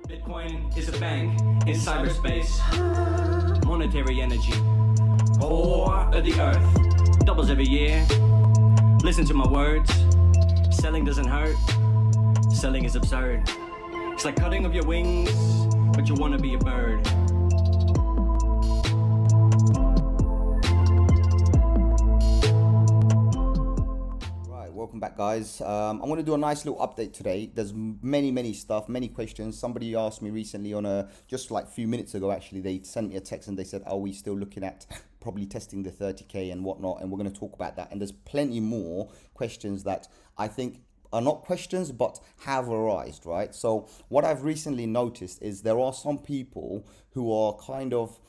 Bitcoin is a bank in cyberspace. Monetary energy, core of the earth. Doubles every year. Listen to my words. Selling doesn't hurt. Selling is absurd. It's like cutting off your wings, but you want to be a bird. Welcome back, guys. I'm going to do a nice little update today. There's many stuff, many questions. Somebody asked me recently on just like a few minutes ago, actually, they sent me a text and they said, are we still looking at probably testing the 30K and whatnot? And we're going to talk about that. And there's plenty more questions that I think are not questions, but have arised, right? So what I've recently noticed is there are some people who are kind of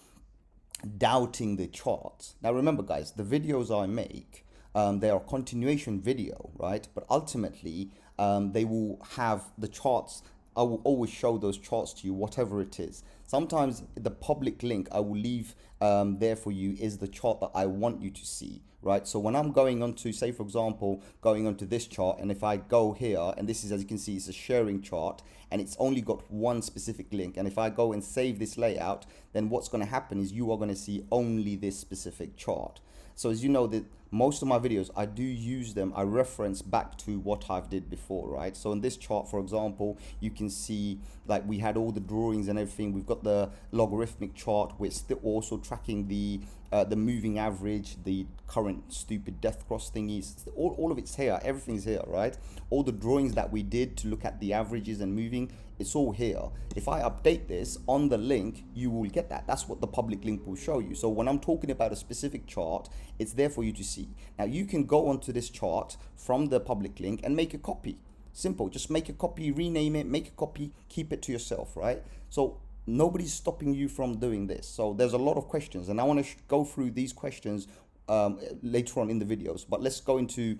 doubting the charts. Now, remember, guys, the videos I make, they are continuation video, right? But ultimately, they will have the charts. I will always show those charts to you, whatever it is. Sometimes the public link I will leave there for you is the chart that I want you to see, right? So when I'm going on to, say, for example, going onto this chart, and if I go here, and this is, as you can see, it's a sharing chart, and it's only got one specific link. And if I go and save this layout, then what's going to happen is you are going to see only this specific chart. So as you know, that most of my videos, I do use them. I reference back to what I've did before, right? So in this chart, for example, you can see like we had all the drawings and everything. We've got the logarithmic chart. We're still also tracking the moving average, the current stupid death cross thingies. All of it's here. Everything's here, right? All the drawings that we did to look at the averages and moving, it's all here. If I update this on the link, you will get that. That's what the public link will show you. So when I'm talking about a specific chart, it's there for you to see. Now you can go onto this chart from the public link and make a copy. Simple, just make a copy, rename it, make a copy, keep it to yourself, right? So nobody's stopping you from doing this. So there's a lot of questions, and I want to go through these questions later on in the videos. But let's go into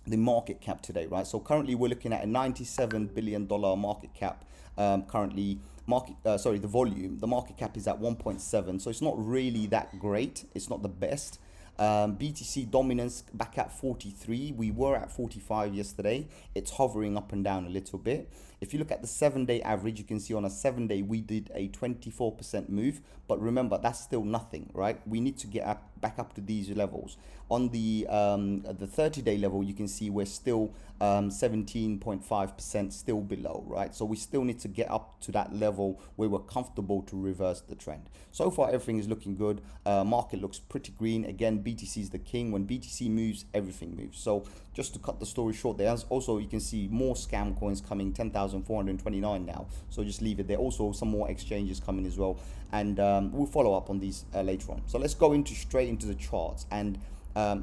the market cap today, right? So currently we're looking at a $97 billion market cap. Currently, the volume, the market cap is at 1.7, so it's not really that great. It's not the best. BTC dominance back at 43. We were at 45 yesterday. It's hovering up and down a little bit. If you look at the 7-day average, you can see on a 7-day we did a 24% move, but remember that's still nothing, right? We need to get back up to these levels. On the 30-day level, you can see we're still 17.5% still below, right? So we still need to get up to that level where we're comfortable to reverse the trend. So far everything is looking good. Market looks pretty green. Again, BTC is the king. When BTC moves, everything moves. So just to cut the story short, there's also, you can see more scam coins coming, 10,429 now. So just leave it there. Also some more exchanges coming as well, and we'll follow up on these later on. So let's go straight into the charts and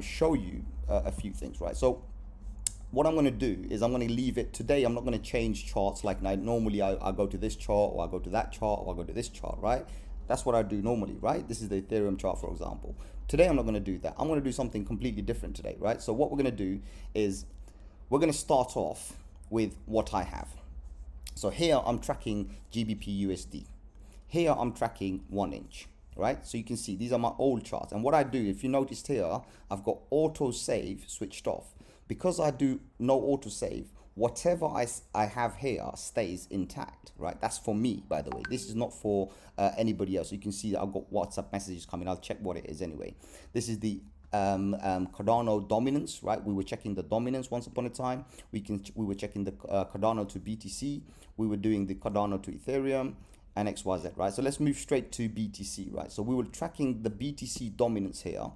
show you a few things, right? So what I'm going to do is I'm going to leave it today. I'm not going to change charts like normally I go to this chart, or I go to that chart, or I go to this chart, right? That's what I do normally, right? This is the Ethereum chart, for example. Today, I'm not going to do that. I'm going to do something completely different today, right? So what we're going to do is we're going to start off with what I have. So here I'm tracking GBP USD. Here I'm tracking 1 inch, right? So you can see these are my old charts. And what I do, if you noticed here, I've got auto save switched off. Because I do no auto save, whatever I have here stays intact, right? That's for me, by the way. This is not for anybody else. You can see that I've got WhatsApp messages coming. I'll check what it is anyway. This is the Cardano dominance, right? We were checking the dominance once upon a time. We were checking the Cardano to BTC. We were doing the Cardano to Ethereum and XYZ, right? So let's move straight to BTC, right? So we were tracking the BTC dominance here,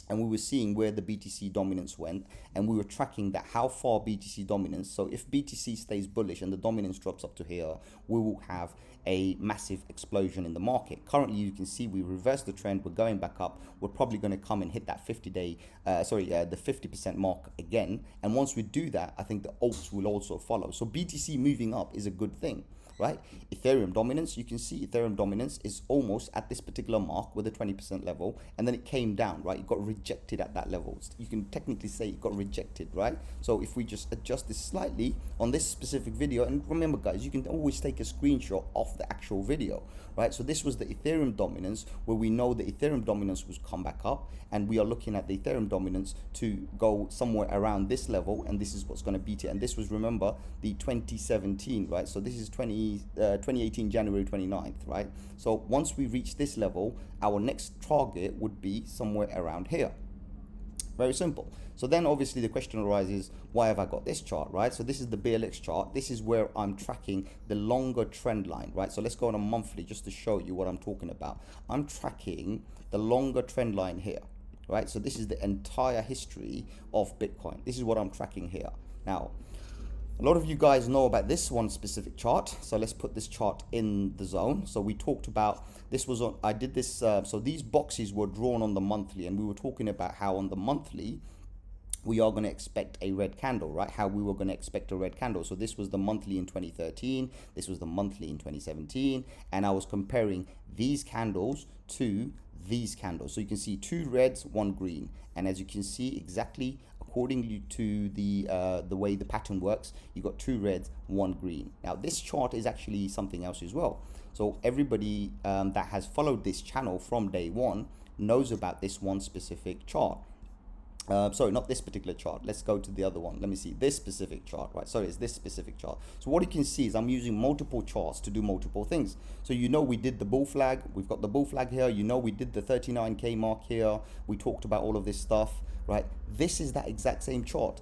and we were seeing where the BTC dominance went, and we were tracking that how far BTC dominance. So if BTC stays bullish and the dominance drops up to here, we will have a massive explosion in the market. Currently, you can see we reversed the trend. We're going back up. We're probably going to come and hit that the 50% mark again. And once we do that, I think the alts will also follow. So BTC moving up is a good thing, right? Ethereum dominance, you can see Ethereum dominance is almost at this particular mark with a 20% level, and then it came down, right? It got rejected at that level. You can technically say it got rejected, right? So if we just adjust this slightly on this specific video, and remember guys, you can always take a screenshot of the actual video, right? So this was the Ethereum dominance, where we know the Ethereum dominance was come back up, and we are looking at the Ethereum dominance to go somewhere around this level, and this is what's going to beat it. And this was, remember, the 2017, right? So this is 20 2018 January 29th, right? So once we reach this level, our next target would be somewhere around here. Very simple. So then obviously the question arises, why have I got this chart, right? So this is the BLX chart. This is where I'm tracking the longer trend line, right? So let's go on a monthly just to show you what I'm talking about. I'm tracking the longer trend line here, right? So this is the entire history of Bitcoin. This is what I'm tracking here. Now, a lot of you guys know about this one specific chart. So let's put this chart in the zone. So we talked about, this was on, I did this, so these boxes were drawn on the monthly, and we were talking about how on the monthly, we are going to expect a red candle, right? How we were going to expect a red candle. So this was the monthly in 2013. This was the monthly in 2017. And I was comparing these candles to these candles. So you can see 2 reds, 1 green. And as you can see exactly according to the way the pattern works, you got 2 reds, 1 green. Now this chart is actually something else as well. So everybody that has followed this channel from day one knows about this one specific chart. Sorry, not this particular chart. Let's go to the other one. Let me see this specific chart, right? Sorry, it's this specific chart. So what you can see is I'm using multiple charts to do multiple things. So you know we did the bull flag. We've got the bull flag here. You know we did the 39K mark here. We talked about all of this stuff, right? This is that exact same chart.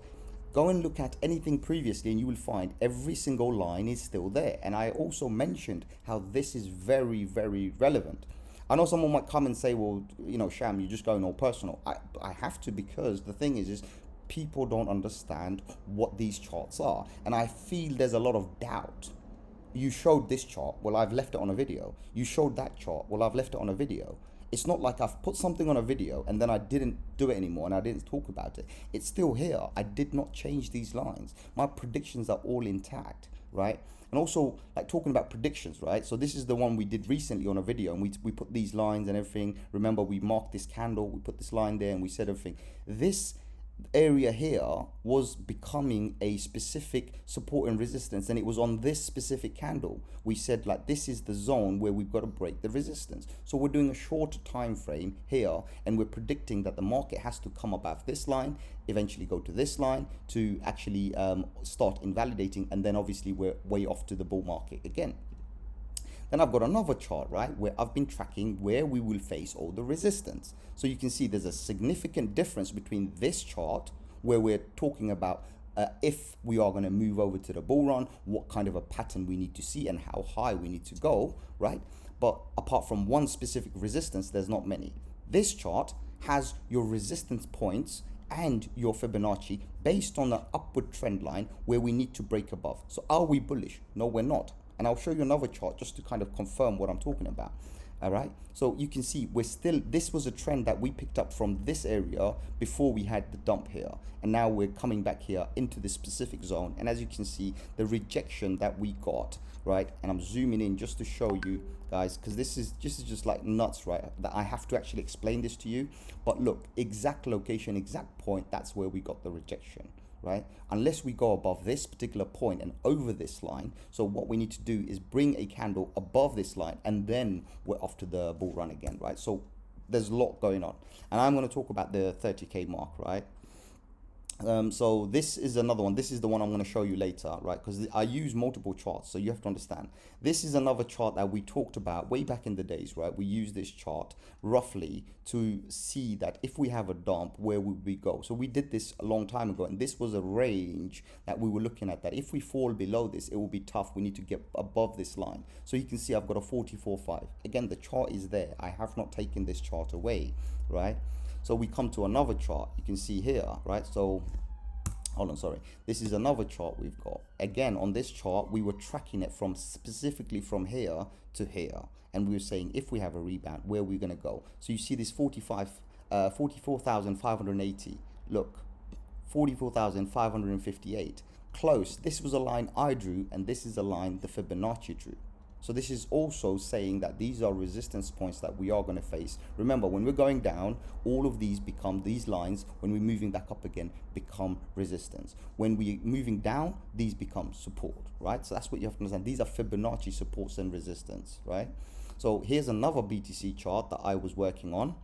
Go and look at anything previously and you will find every single line is still there. And I also mentioned how this is very, very relevant. I know someone might come and say, well, you know, Sham, you're just going all personal. I have to, because the thing is people don't understand what these charts are. And I feel there's a lot of doubt. You showed this chart, well, I've left it on a video. You showed that chart, well, I've left it on a video. It's not like I've put something on a video and then I didn't do it anymore and I didn't talk about it. It's still here. I did not change these lines. My predictions are all intact, right? And also, like, talking about predictions, right? So this is the one we did recently on a video, and we put these lines and everything. Remember, we marked this candle, we put this line there, and we said everything. This area here was becoming a specific support and resistance, and it was on this specific candle we said, like, this is the zone where we've got to break the resistance. So we're doing a shorter time frame here, and we're predicting that the market has to come above this line, eventually go to this line to actually start invalidating, and then obviously we're way off to the bull market again. Then I've got another chart, right, where I've been tracking where we will face all the resistance. So you can see there's a significant difference between this chart, where we're talking about if we are going to move over to the bull run, what kind of a pattern we need to see and how high we need to go, right? But apart from one specific resistance, there's not many. This chart has your resistance points and your Fibonacci based on an upward trend line where we need to break above. So are we bullish? No, we're not. And I'll show you another chart just to kind of confirm what I'm talking about. All right. So you can see we're still, this was a trend that we picked up from this area before we had the dump here. And now we're coming back here into this specific zone. And as you can see, the rejection that we got, right? And I'm zooming in just to show you guys, because this is just like nuts, right? That I have to actually explain this to you. But look, exact location, exact point, that's where we got the rejection. Right? Unless we go above this particular point and over this line. So what we need to do is bring a candle above this line, and then we're off to the bull run again, right? So there's a lot going on, and I'm going to talk about the 30K mark, right? So this is another one. This is the one I'm going to show you later, right? Because I use multiple charts, so you have to understand. This is another chart that we talked about way back in the days, right? We use this chart roughly to see that if we have a dump, where would we go? So we did this a long time ago, and this was a range that we were looking at, that if we fall below this, it will be tough. We need to get above this line. So you can see I've got a 44.5. Again, the chart is there. I have not taken this chart away, right? So we come to another chart. You can see here, right? So hold on, sorry. This is another chart we've got. Again, on this chart, we were tracking it from specifically from here to here. And we were saying, if we have a rebound, where are we going to go? So you see this 44,580. Look, 44,558. Close. This was a line I drew, and this is a line the Fibonacci drew. So this is also saying that these are resistance points that we are going to face. Remember, when we're going down, all of these become, these lines, when we're moving back up again, become resistance. When we're moving down, these become support, right? So that's what you have to understand. These are Fibonacci supports and resistance, right? So here's another BTC chart that I was working on,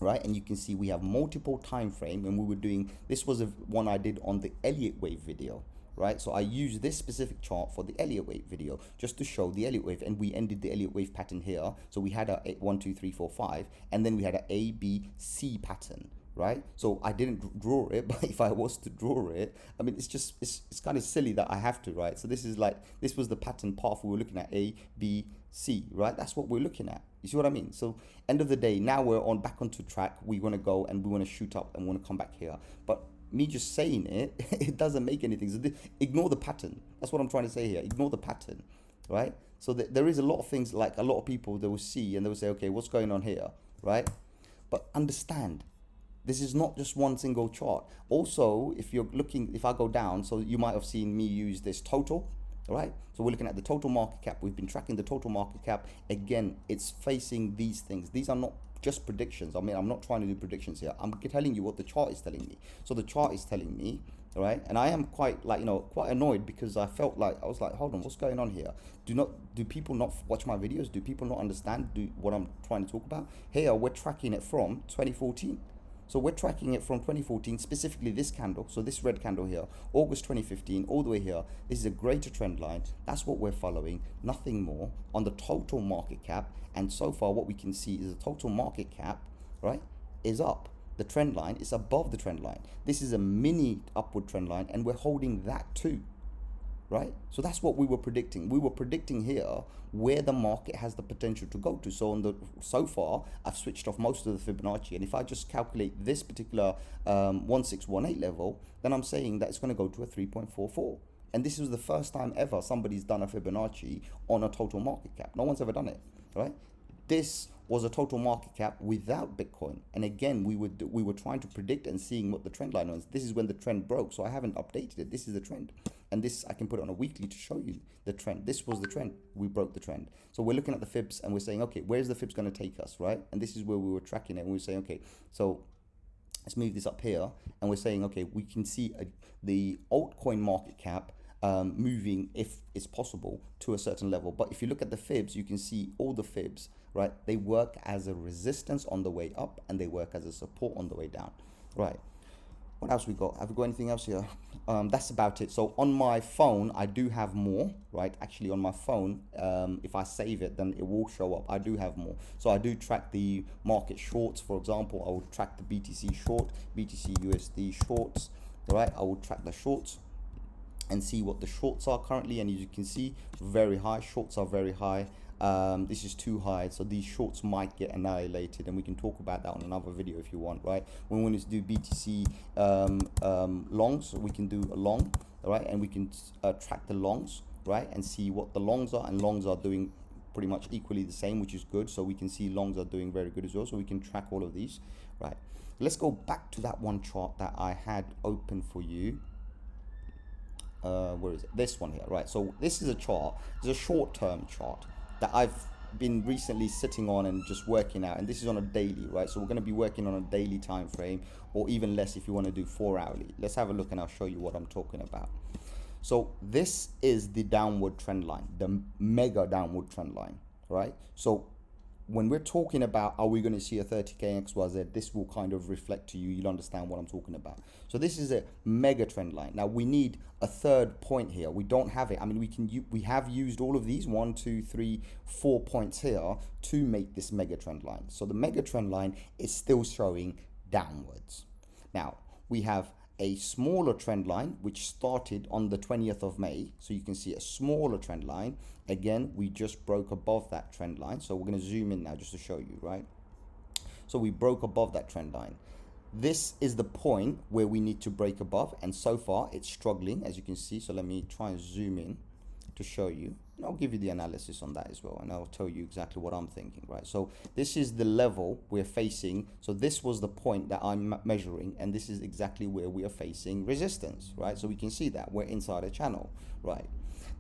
right? And you can see we have multiple time frame, and we were doing, this was one I did on the Elliott wave video. right? So I use this specific chart for the Elliott wave video just to show the Elliott wave, and we ended the Elliott wave pattern here. So we had a 1, 2, 3, 4, 5, and then we had a B, C pattern, right? So I didn't draw it, but if I was to draw it, I mean, it's kind of silly that I have to, right? So this was the pattern path we were looking at, A, B, C, right? That's what we're looking at. You see what I mean? So end of the day, now we're back onto track. We want to go and we want to shoot up and want to come back here. But me just saying it, it doesn't make anything. So ignore the pattern. That's what I'm trying to say here. Ignore the pattern, right? So there is a lot of things, like a lot of people, they will see and they will say, okay, what's going on here, right? But understand, this is not just one single chart. Also, if I go down, so you might have seen me use this total, right? So we're looking at the total market cap. We've been tracking the total market cap. Again, it's facing these things. These are not just predictions. I mean, I'm not trying to do predictions here. I'm telling you what the chart is telling me. So the chart is telling me, right? And I am quite quite annoyed, because I was like, hold on, what's going on here? Do people not watch my videos? Do people not understand what I'm trying to talk about? Here, we're tracking it from 2014. So we're tracking it from 2014, specifically this candle. So this red candle here, August 2015, all the way here. This is a greater trend line. That's what we're following, nothing more, on the total market cap. And so far, what we can see is the total market cap, right, is up. The trend line is above the trend line. This is a mini upward trend line, and we're holding that too, right? So that's what we were predicting. We were predicting here where the market has the potential to go to. So far, I've switched off most of the Fibonacci, and if I just calculate this particular 1618 level, then I'm saying that it's going to go to a 3.44. And this is the first time ever somebody's done a Fibonacci on a total market cap. No one's ever done it, right? This was a total market cap without Bitcoin. And again, we were trying to predict and seeing what the trend line was. This is when the trend broke, so I haven't updated it. This is the trend. And this, I can put it on a weekly to show you the trend. This was the trend. We broke the trend. So we're looking at the fibs and we're saying, okay, where's the fibs going to take us, right? And this is where we were tracking it. And we were saying, okay, so let's move this up here. And we're saying, okay, we can see the altcoin market cap moving, if it's possible, to a certain level. But if you look at the fibs, you can see all the fibs, right? They work as a resistance on the way up, and they work as a support on the way down, right? What else we got? Have we got anything else here? That's about it. So on my phone, I do have more, right? Actually, on my phone, if I save it, then it will show up. I do have more. So I do track the market shorts. For example, I will track the BTC short, BTC USD shorts, right? I will track the shorts and see what the shorts are currently. And as you can see, very high. Shorts are very high. This is too high, so these shorts might get annihilated, and we can talk about that on another video if you want, right? When we want to do BTC longs, we can do a long, right? And we can track the longs, right? And see what the longs are, and longs are doing pretty much equally the same, which is good. So we can see longs are doing very good as well, so we can track all of these, right? Let's go back to that one chart that I had open for you. Where is it? This one here, right? So this is a chart. It's a short-term chart that I've been recently sitting on and just working out, and this is on a daily, right? So we're going to be working on a daily time frame, or even less if you want to do 4 hourly. Let's have a look and I'll show you what I'm talking about. So this is the downward trend line, the mega downward trend line, right? So when we're talking about, are we going to see a 30k XYZ, this will kind of reflect to you. You'll understand what I'm talking about. So this is a mega trend line. Now we need a third point here. We don't have it. I mean, we have used all of these 1, 2, 3, 4 points here to make this mega trend line. So the mega trend line is still showing downwards. Now we have a smaller trend line which started on the 20th of May. So you can see a smaller trend line. Again, we just broke above that trend line. So we're going to zoom in now just to show you, right? So we broke above that trend line. This is the point where we need to break above, and so far it's struggling, as you can see. So let me try and zoom in to show you, and I'll give you the analysis on that as well, and I'll tell you exactly what I'm thinking, right? So this is the level we're facing. So this was the point that I'm measuring, and this is exactly where we are facing resistance, right? So we can see that we're inside a channel, right?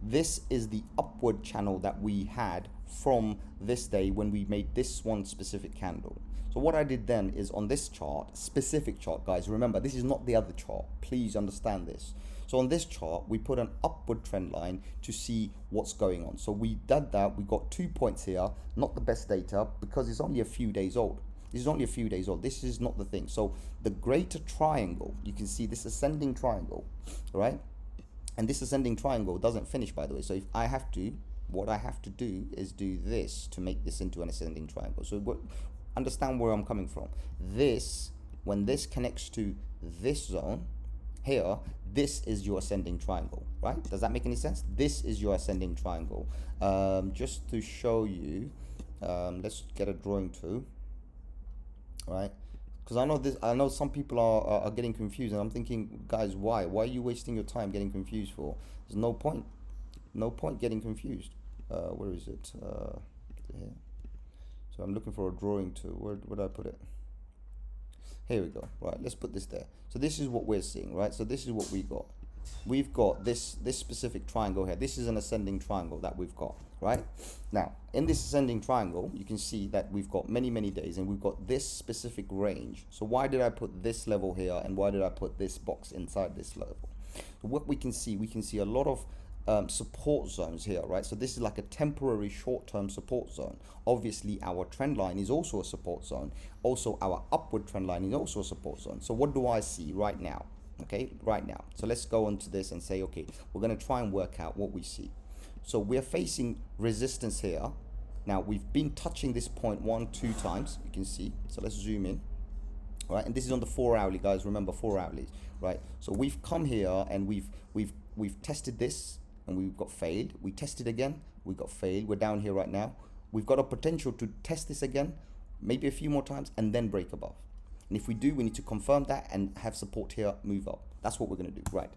This is the upward channel that we had from this day when we made this one specific candle. So what I did then is on this chart, specific chart, guys, remember, this is not the other chart. Please understand this. So on this chart, we put an upward trend line to see what's going on. So we did that. We got 2 points here, not the best data because it's only a few days old. This is only a few days old. This is not the thing. So the greater triangle, you can see this ascending triangle, right? And this ascending triangle doesn't finish, by the way. So if I have to, what I have to do is do this to make this into an ascending triangle. So understand where I'm coming from. This, when this connects to this zone here, this is your ascending triangle, right? Does that make any sense? This is your ascending triangle. Just to show you, let's get a drawing tool, right? Because I know some people are getting confused, and I'm thinking, guys, why are you wasting your time getting confused for? There's no point getting confused. Where is it? Here. So I'm looking for a drawing tool. Where did I put it? Here we go. Right, let's put this there. So this is what we're seeing, right? So this is what we got. We've got this specific triangle here. This is an ascending triangle that we've got, right? Now, in this ascending triangle, you can see that we've got many days, and we've got this specific range. So why did I put this level here, and why did I put this box inside this level? So what we can see a lot of support zones here, right? So this is like a temporary short-term support zone. Obviously our trend line is also a support zone. Also our upward trend line is also a support zone. So what do I see right now? Okay, right now. So let's go on to this and say, okay, we're going to try and work out what we see. So we're facing resistance here. Now we've been touching this point 1-2 times, you can see. So let's zoom in. All right, and this is on the 4 hourly, guys. Remember 4 hourly, right? So we've come here and we've tested this, and we've got failed. We tested again, we got failed. We're down here right now. We've got a potential to test this again, maybe a few more times, and then break above. And if we do, we need to confirm that and have support here, move up. That's what we're going to do, right?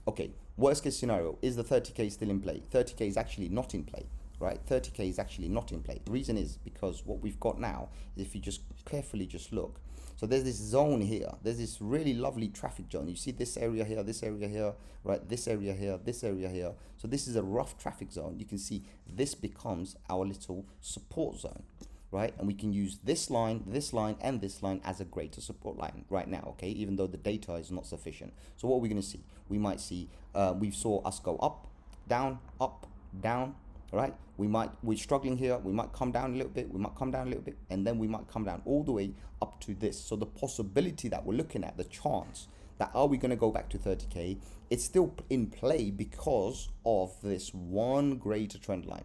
Okay, worst case scenario, is the 30K still in play? 30K is actually not in play, right? 30K is actually not in play. The reason is because what we've got now is, if you just carefully just look, so there's this zone here. There's this really lovely traffic zone. You see this area here, right? This area here, this area here. So this is a rough traffic zone. You can see this becomes our little support zone, right? And we can use this line, and this line as a greater support line right now, okay? Even though the data is not sufficient. So what are we going to see? We might see, we saw us go up, down, right? We're struggling here. We might come down a little bit. And then we might come down all the way up to this. So the possibility that we're looking at, the chance that are we going to go back to 30K, it's still in play because of this one greater trend line.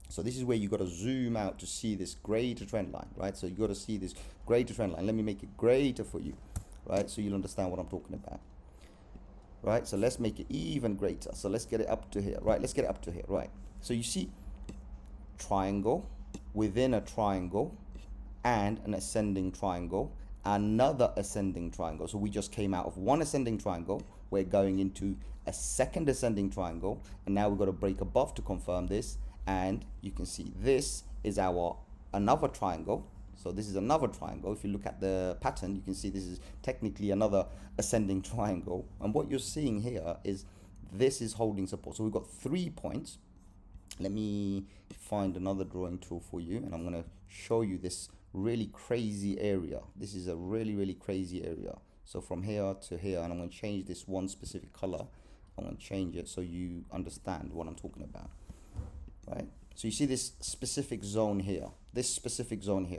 So this is where you got to zoom out to see this greater trend line, right? So you got to see this greater trend line. Let me make it greater for you, right? So you'll understand what I'm talking about, right? So let's make it even greater. So let's get it up to here, right? Let's get it up to here, right? So you see triangle within a triangle and an ascending triangle, another ascending triangle. So we just came out of one ascending triangle. We're going into a second ascending triangle, and now we've got to break above to confirm this. And you can see this is our another triangle. So this is another triangle. If you look at the pattern, you can see this is technically another ascending triangle. And what you're seeing here is this is holding support. So we've got 3 points. Let me find another drawing tool for you, and I'm going to show you this really crazy area. This is a really crazy area. So from here to here, and I'm going to change this one specific color. I'm going to change it so you understand what I'm talking about, right? So you see this specific zone here,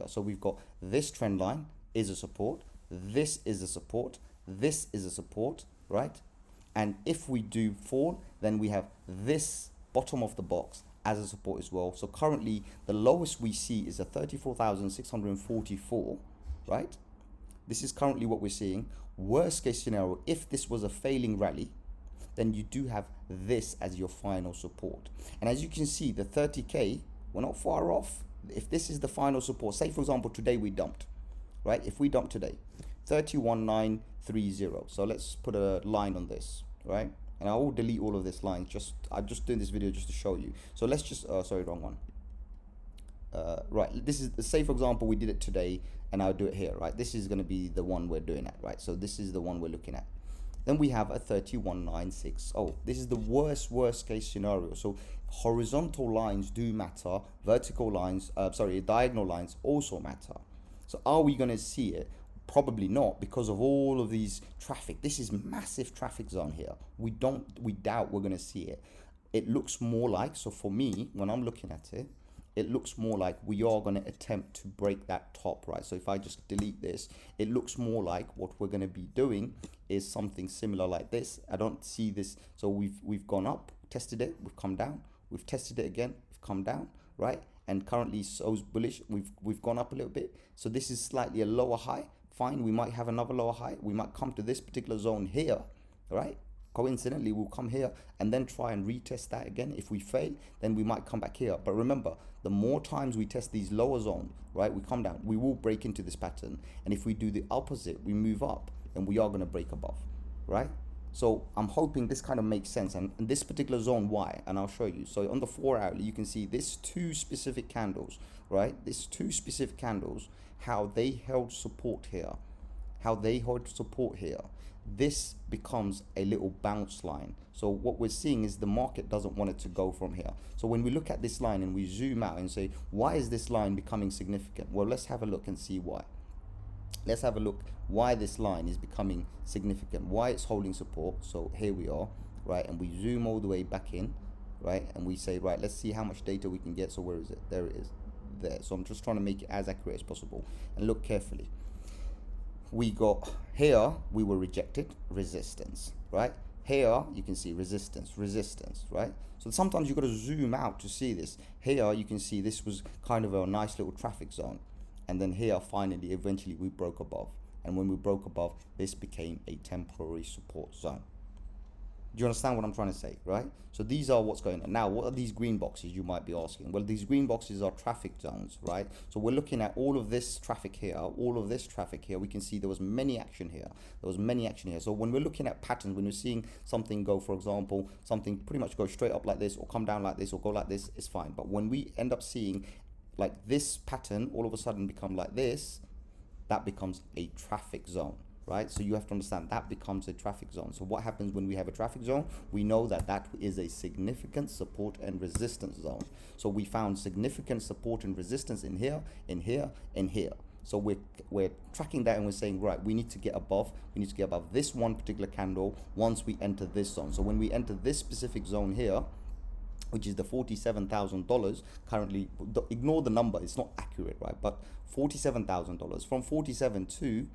So we've got this trend line is a support, this is a support, this is a support, right? And if we do fall, then we have this bottom of the box as a support as well. So currently the lowest we see is a 34,644, right? This is currently what we're seeing. Worst case scenario, if this was a failing rally, then you do have this as your final support. And as you can see, the 30K, we're not far off. If this is the final support, say for example, today we dumped, right? If we dump today, 31,930. So let's put a line on this, right? And I will delete all of this line. I'm just doing this video just to show you. So let's just, sorry, wrong one. Right, this is, say for example, we did it today, and I'll do it here, right? This is going to be the one we're doing at, right? So this is the one we're looking at. Then we have a 31,960. This is the worst case scenario. So horizontal lines do matter. Vertical lines, diagonal lines also matter. So are we going to see it? Probably not, because of all of these traffic. This is massive traffic zone here. We doubt we're going to see it. It looks more like, so for me, when I'm looking at it, it looks more like we are going to attempt to break that top, right? So if I just delete this, it looks more like what we're going to be doing is something similar like this. I don't see this. So we've gone up, tested it, we've come down, we've tested it again, we've come down, right? And currently so's bullish, we've gone up a little bit. So this is slightly a lower high. Fine, we might have another lower high. We might come to this particular zone here, right? Coincidentally, we'll come here and then try and retest that again. If we fail, then we might come back here. But remember, the more times we test these lower zones, right, we come down, we will break into this pattern. And if we do the opposite, we move up, then we are going to break above, right? So I'm hoping this kind of makes sense. And this particular zone, why? And I'll show you. So on the 4 hourly, you can see this two specific candles, right? This two specific candles, how they held support here, how they hold support here. This becomes a little bounce line. So what we're seeing is the market doesn't want it to go from here. So when we look at this line and we zoom out and say, why is this line becoming significant? Well, let's have a look and see why. Let's have a look why this line is becoming significant, why it's holding support. So here we are, right? And we zoom all the way back in, right? And we say, right, let's see how much data we can get. So where is it? There it is, there. So I'm just trying to make it as accurate as possible and look carefully. We got here, we were rejected, resistance, right? Here you can see resistance, resistance, right? So sometimes you've got to zoom out to see this. Here you can see this was kind of a nice little traffic zone. And then here finally, eventually we broke above. And when we broke above, this became a temporary support zone. Do you understand what I'm trying to say, right? So these are what's going on. Now, what are these green boxes, you might be asking? Well, these green boxes are traffic zones, right? So we're looking at all of this traffic here, all of this traffic here. We can see there was many action here. There was many action here. So when we're looking at patterns, when we're seeing something go, for example, something pretty much go straight up like this or come down like this or go like this, it's fine. But when we end up seeing like this pattern all of a sudden become like this, that becomes a traffic zone. Right, so you have to understand that becomes a traffic zone. So what happens when we have a traffic zone? We know that that is a significant support and resistance zone. So we found significant support and resistance in here, in here, in here. So we're tracking that and we're saying, right, we need to get above. We need to get above this one particular candle once we enter this zone. So when we enter this specific zone here, which is the $47,000 currently, ignore the number, it's not accurate, right? But $47,000 from 47 to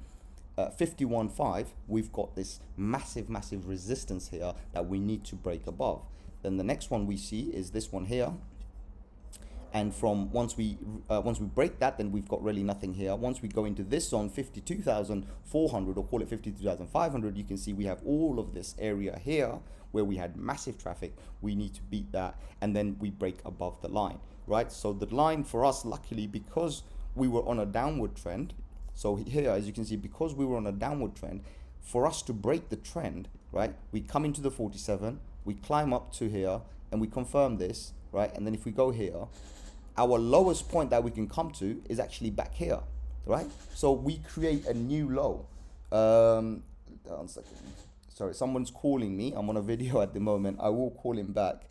51.5, we've got this massive resistance here that we need to break above. Then the next one we see is this one here, and from once we break that, then we've got really nothing here. Once we go into this zone, 52,400, or call it 52,500, you can see we have all of this area here where we had massive traffic. We need to beat that, and then we break above the line, right? So the line for us, luckily, because we were on a downward trend. So here, as you can see, because we were on a downward trend, for us to break the trend, right, we come into the 47, we climb up to here, and we confirm this, right? And then if we go here, our lowest point that we can come to is actually back here, right? So we create a new low. 1 second. Sorry, someone's calling me. I'm on a video at the moment. I will call him back.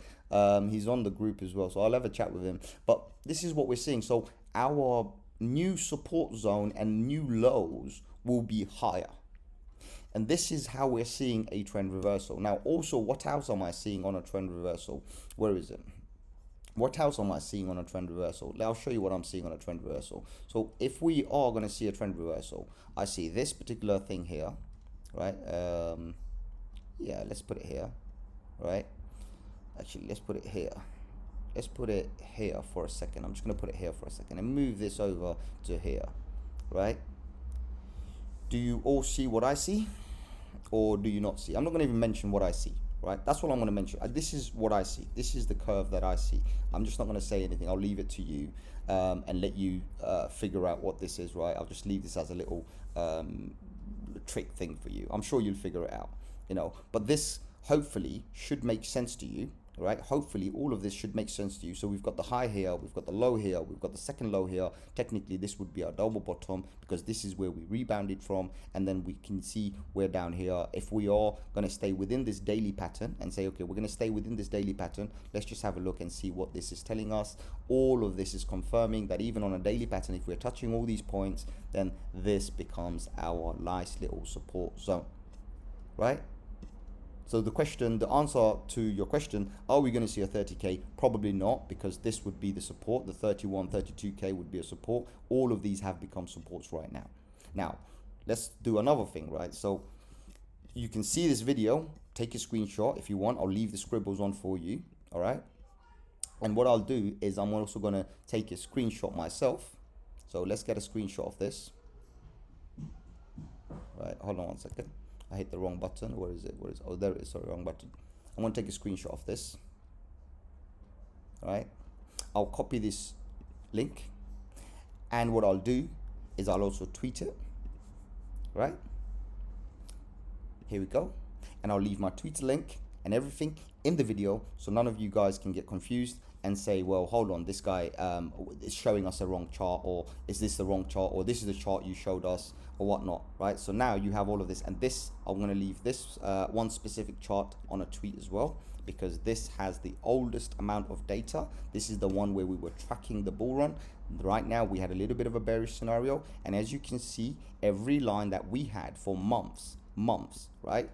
He's on the group as well, so I'll have a chat with him. But this is what we're seeing. So our new support zone and new lows will be higher, and this is how we're seeing a trend reversal. Now also, what else am I seeing on a trend reversal? Where is it? What else am I seeing on a trend reversal? I'll show you what I'm seeing on a trend reversal. So if we are going to see a trend reversal, I see this particular thing here, right? Yeah, let's put it here, right? Actually, let's put it here. Let's put it here for a second. I'm just going to put it here for a second and move this over to here, right? Do you all see what I see, or do you not see? I'm not going to even mention what I see, right? That's what I'm going to mention. This is what I see. This is the curve that I see. I'm just not going to say anything. I'll leave it to you and let you figure out what this is, right? I'll just leave this as a little trick thing for you. I'm sure you'll figure it out, you know. But this hopefully should make sense to you. Right, hopefully all of this should make sense to you. So we've got the high here, we've got the low here, we've got the second low here. Technically this would be our double bottom, because this is where we rebounded from, and then we can see we're down here. If we are going to stay within this daily pattern and say, okay, we're going to stay within this daily pattern, let's just have a look and see what this is telling us. All of this is confirming that even on a daily pattern, if we're touching all these points, then this becomes our nice little support zone, right? So the answer to your question, are we going to see a 30K? Probably not, because this would be the support. The 31, 32K would be a support. All of these have become supports right now. Now, let's do another thing, right? So you can see this video, take a screenshot if you want. I'll leave the scribbles on for you, all right? And what I'll do is I'm also going to take a screenshot myself. So let's get a screenshot of this. Right, hold on one second. I hit the wrong button. Where is it? Oh, there it is. Sorry, wrong button. I'm going to take a screenshot of this. All right. I'll copy this link. And what I'll do is I'll also tweet it. Right. Here we go. And I'll leave my Twitter link and everything in the video, so none of you guys can get confused and say, well, hold on, this guy is showing us a wrong chart, or is this the wrong chart, or this is the chart you showed us, or whatnot, right? So now you have all of this, and this, I'm going to leave this one specific chart on a tweet as well, because this has the oldest amount of data. This is the one where we were tracking the bull run. Right now we had a little bit of a bearish scenario, and as you can see, every line that we had for months, right?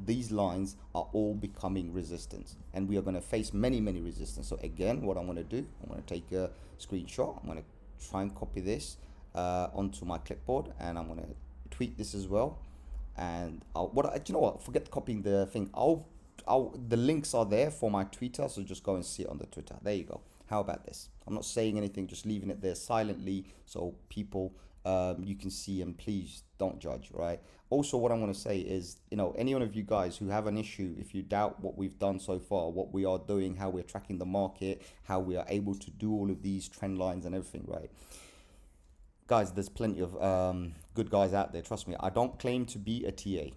These lines are all becoming resistance, and we are going to face many resistance. So again, what I'm going to do, I'm going to take a screenshot. I'm going to try and copy this onto my clipboard, and I'm going to tweet this as well. And you know what? Forget copying the thing. The links are there for my Twitter, so just go and see it on the Twitter. There you go. How about this? I'm not saying anything, just leaving it there silently so people you can see, and please don't judge, right? Also, what I'm going to say is, you know, any one of you guys who have an issue, if you doubt what we've done so far, what we are doing, how we're tracking the market, how we are able to do all of these trend lines and everything, right? Guys, there's plenty of good guys out there. Trust me, I don't claim to be a TA.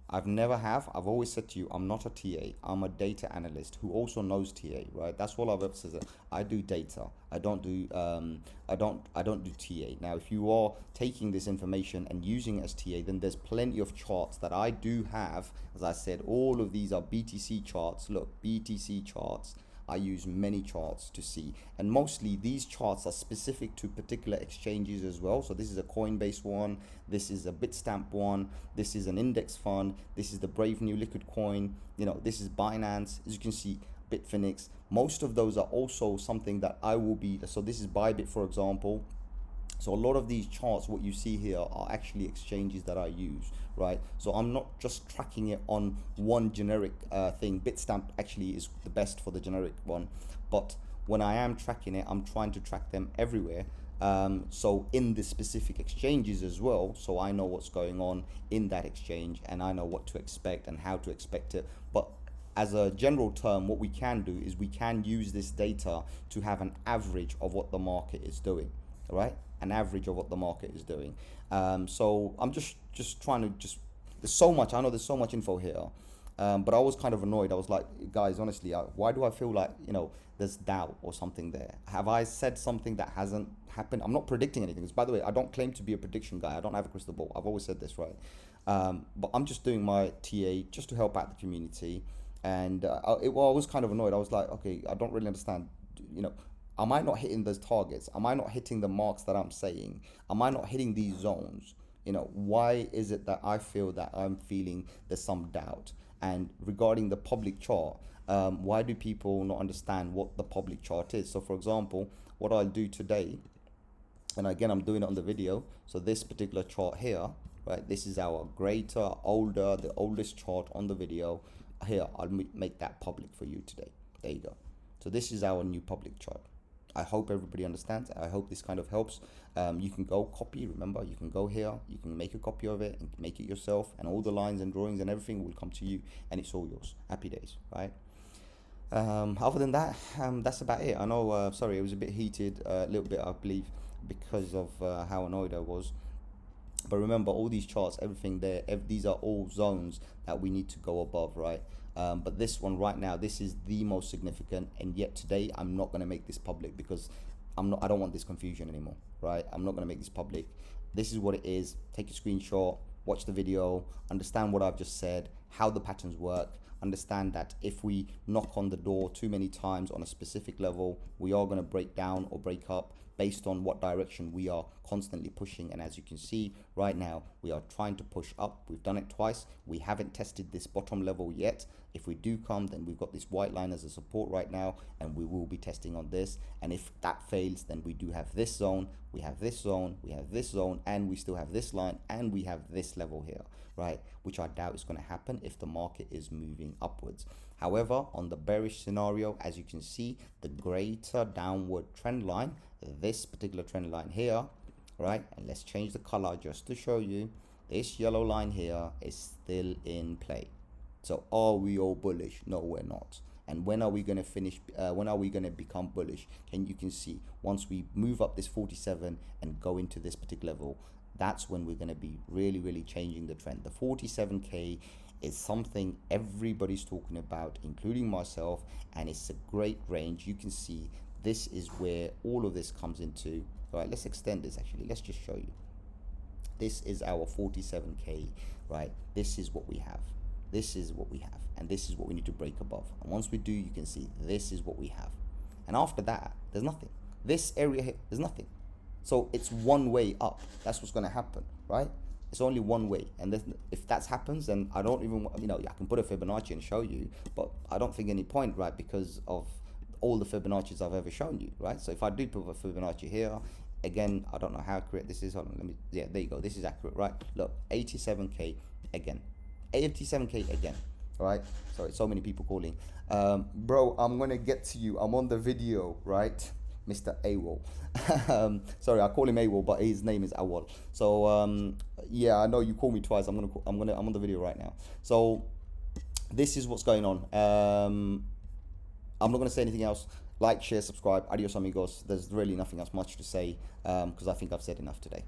I've always said to you, I'm not a TA. I'm a data analyst who also knows TA, right? That's all I've ever said. I do data. I don't do TA. Now, if you are taking this information and using it as TA, then there's plenty of charts that I do have. As I said, all of these are BTC charts. Look, BTC charts. I use many charts to see, and mostly these charts are specific to particular exchanges as well. So this is a Coinbase one, this is a Bitstamp one, this is an index fund, this is the Brave New Liquid Coin, you know, this is Binance, as you can see, Bitfinex. Most of those are also something that I will be, so this is Bybit, for example. So a lot of these charts, what you see here, are actually exchanges that I use, right? So I'm not just tracking it on one generic thing. Bitstamp actually is the best for the generic one, but when I am tracking it, I'm trying to track them everywhere. So in the specific exchanges as well, so I know what's going on in that exchange, and I know what to expect and how to expect it. But as a general term, what we can do is we can use this data to have an average of what the market is doing, all right? An average of what the market is doing. So I'm just trying to there's so much, I know there's so much info here, but I was kind of annoyed. I was like, guys, honestly, why do I feel like, you know, there's doubt or something there? Have I said something that hasn't happened? I'm not predicting anything. Because, by the way, I don't claim to be a prediction guy. I don't have a crystal ball. I've always said this, right? But I'm just doing my TA just to help out the community. And I was kind of annoyed. I was like, okay, I don't really understand, you know, am I not hitting those targets? Am I not hitting the marks that I'm saying? Am I not hitting these zones? You know, why is it that I feel that I'm feeling there's some doubt? And regarding the public chart, why do people not understand what the public chart is? So for example, what I'll do today, and again, I'm doing it on the video. So this particular chart here, right? This is our the oldest chart on the video. Here, I'll make that public for you today. There you go. So this is our new public chart. I hope everybody understands. I hope this kind of helps. You can go copy, remember, you can go here, you can make a copy of it and make it yourself, and all the lines and drawings and everything will come to you, and it's all yours. Happy days, right? Other than that, that's about it. I know, sorry, it was a bit heated, a little bit, I believe, because of how annoyed I was. But remember, all these charts, everything there, these are all zones that we need to go above, right? But this one right now, this is the most significant, and yet today I'm not going to make this public because I don't want this confusion anymore, right? I'm not going to make this public. This is what it is. Take a screenshot, watch the video, understand what I've just said, how the patterns work. Understand that if we knock on the door too many times on a specific level, we are going to break down or break up based on what direction we are constantly pushing. And as you can see right now, we are trying to push up. We've done it twice. We haven't tested this bottom level yet. If we do come, then we've got this white line as a support right now, and we will be testing on this. And if that fails, then we do have this zone, we have this zone, we have this zone, and we still have this line, and we have this level here, right? Which I doubt is going to happen if the market is moving upwards. However, on the bearish scenario, as you can see, the greater downward trend line, this particular trend line here, right? And let's change the color just to show you. This yellow line here is still in play. So are we all bullish? No, we're not. And when are we going to finish? When are we going to become bullish? And you can see once we move up this 47 and go into this particular level, that's when we're going to be really changing the trend. The 47k is something everybody's talking about, including myself, and it's a great range. You can see this is where all of this comes into. All right, let's extend this. Actually, let's just show you. This is our 47k, right? This is what we have. This is what we have, and this is what we need to break above. And once we do, you can see this is what we have. And after that, there's nothing. This area here, there's nothing. So it's one way up. That's what's going to happen, right? It's only one way. And if that happens, then I don't even, I can put a Fibonacci and show you, but I don't think any point, right? Because of all the Fibonacci's I've ever shown you, right? So if I do put a Fibonacci here, again, I don't know how accurate this is. Hold on, yeah, there you go. This is accurate, right? Look, 87k again. 87k again. All right, sorry, so many people calling. Bro, I'm gonna get to you. I'm on the video, right? Mr. AWOL. Sorry, I call him AWOL, but his name is Awol. So yeah, I know you called me twice. I'm on the video right now. So this is what's going on. I'm not gonna say anything else. Like, share, subscribe. Adios amigos. There's really nothing else much to say because I think I've said enough today.